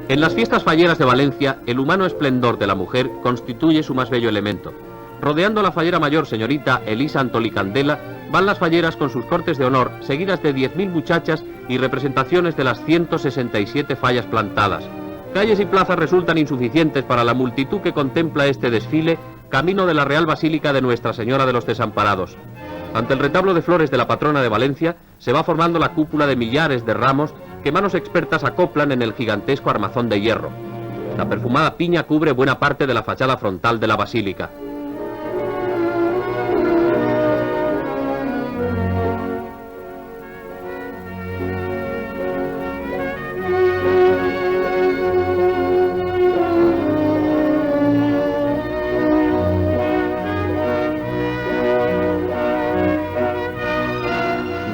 En las fiestas falleras de Valencia, el humano esplendor de la mujer constituye su más bello elemento. Rodeando la fallera mayor, señorita Elisa Antolí Candela, van las falleras con sus cortes de honor, seguidas de 10.000 muchachas y representaciones de las 167 fallas plantadas. Calles y plazas resultan insuficientes para la multitud que contempla este desfile, camino de la Real Basílica de Nuestra Señora de los Desamparados. Ante el retablo de flores de la patrona de Valencia, se va formando la cúpula de millares de ramos que manos expertas acoplan en el gigantesco armazón de hierro. La perfumada piña cubre buena parte de la fachada frontal de la basílica.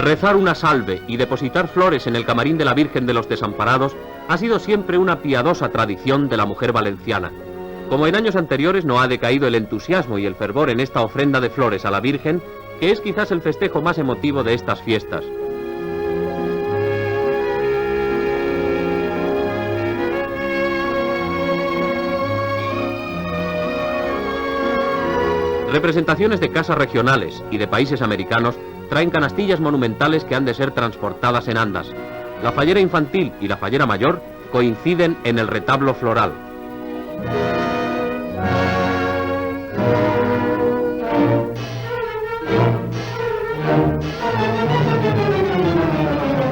Rezar una salve y depositar flores en el camarín de la Virgen de los Desamparados ha sido siempre una piadosa tradición de la mujer valenciana. Como en años anteriores, no ha decaído el entusiasmo y el fervor en esta ofrenda de flores a la Virgen, que es quizás el festejo más emotivo de estas fiestas. Representaciones de casas regionales y de países americanos traen canastillas monumentales que han de ser transportadas en andas. La fallera infantil y la fallera mayor coinciden en el retablo floral.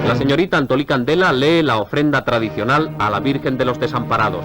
La señorita Antolí Candela lee la ofrenda tradicional a la Virgen de los Desamparados.